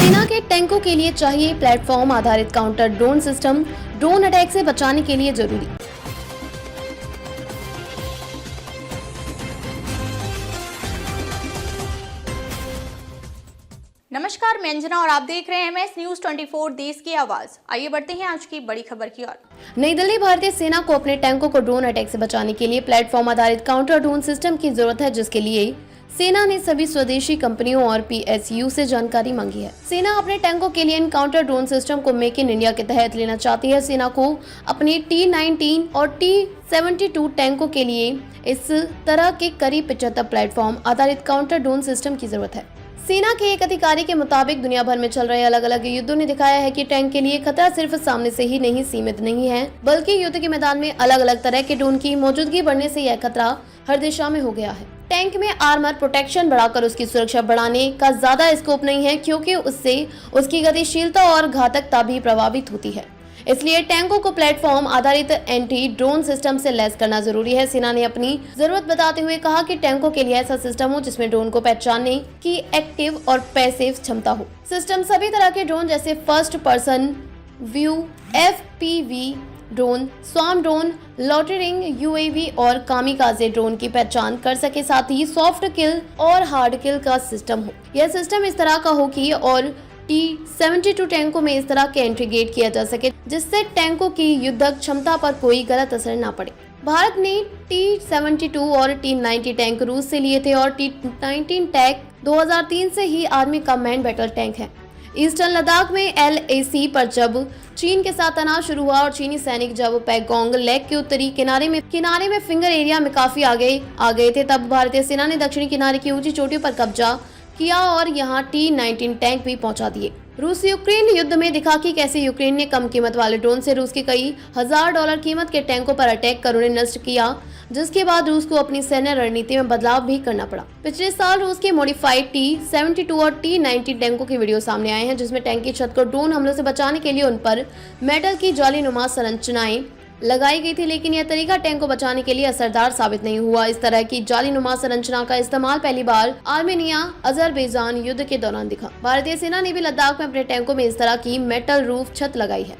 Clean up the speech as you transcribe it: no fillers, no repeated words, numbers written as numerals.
सेना के टैंकों के लिए चाहिए प्लेटफॉर्म आधारित counter drone system, drone attack से बचाने के लिए जरूरी। नमस्कार, मैं अंजना और आप देख रहे हैं MS न्यूज 24 देश की आवाज। आइए बढ़ते हैं आज की बड़ी खबर की ओर। नई दिल्ली। भारतीय सेना को अपने टैंकों को ड्रोन अटैक से बचाने के लिए प्लेटफॉर्म आधारित काउंटर ड्रोन सिस्टम की जरूरत है, जिसके लिए सेना ने सभी स्वदेशी कंपनियों और PSU से जानकारी मांगी है। सेना अपने टैंकों के लिए इन काउंटर ड्रोन सिस्टम को मेक इन इंडिया के तहत लेना चाहती है। सेना को अपने T-19 और T-72 टैंकों के लिए इस तरह के करीब 75 प्लेटफॉर्म आधारित काउंटर ड्रोन सिस्टम की जरूरत है। सेना के एक अधिकारी के मुताबिक दुनिया भर में चल रहे अलग अलग युद्धों ने दिखाया है कि टैंक के लिए खतरा सिर्फ सामने से ही नहीं सीमित नहीं है, बल्कि युद्ध के मैदान में अलग अलग तरह के ड्रोन की मौजूदगी बढ़ने से यह खतरा हर दिशा में हो गया है। टैंक में आर्मर प्रोटेक्शन बढ़ाकर उसकी सुरक्षा बढ़ाने का ज्यादा स्कोप नहीं है, क्योंकि उससे उसकी गतिशीलता और घातकता भी प्रभावित होती है। इसलिए टैंकों को प्लेटफॉर्म आधारित एंटी ड्रोन सिस्टम से लैस करना जरूरी है। सेना ने अपनी जरूरत बताते हुए कहा कि टैंकों के लिए ऐसा सिस्टम हो जिसमें ड्रोन को पहचानने की एक्टिव और पैसिव क्षमता हो। सिस्टम सभी तरह के ड्रोन जैसे first person view, FPV drone, swarm drone, lautering UAV और कामिकाजे ड्रोन की पहचान कर सके, साथ ही सॉफ्ट किल और हार्ड किल का सिस्टम हो। यह सिस्टम इस तरह का हो कि और T-72 टैंकों में इस तरह के इंटीग्रेट किया जा सके जिससे टैंकों की युद्धक क्षमता पर कोई गलत असर न पड़े। भारत ने T-72 और T-90 टैंक रूस से लिए थे और T-19 टैंक 2003 से ही आर्मी का मैन बैटल टैंक है। ईस्टर्न लद्दाख में LAC पर जब चीन के साथ तनाव शुरू हुआ और चीनी सैनिक जब पैगोंग लेक के उत्तरी किनारे में फिंगर एरिया में काफी आगे आ गए थे, तब भारतीय सेना ने दक्षिणी किनारे की ऊंची चोटियों पर कब्जा किया और यहां T-19 टैंक भी पहुंचा दिए। रूस यूक्रेन युद्ध में दिखा कि कैसे यूक्रेन ने कम कीमत वाले ड्रोन से रूस के कई $1000 कीमत के टैंकों पर अटैक कर उन्हें नष्ट किया, जिसके बाद रूस को अपनी सैन्य रणनीति में बदलाव भी करना पड़ा। पिछले साल रूस के मॉडिफाइड T-72 और T-90 टैंकों के वीडियो सामने आए हैं, जिसमें टैंक की छत को ड्रोन हमलों से बचाने के लिए उन पर मेटल की जालीनुमा संरचनाएं लगाई गई थी, लेकिन यह तरीका टैंक को बचाने के लिए असरदार साबित नहीं हुआ। इस तरह की जालीनुमा संरचना का इस्तेमाल पहली बार आर्मेनिया अजरबैजान युद्ध के दौरान दिखा। भारतीय सेना ने भी लद्दाख में अपने टैंकों में इस तरह की मेटल रूफ छत लगाई है।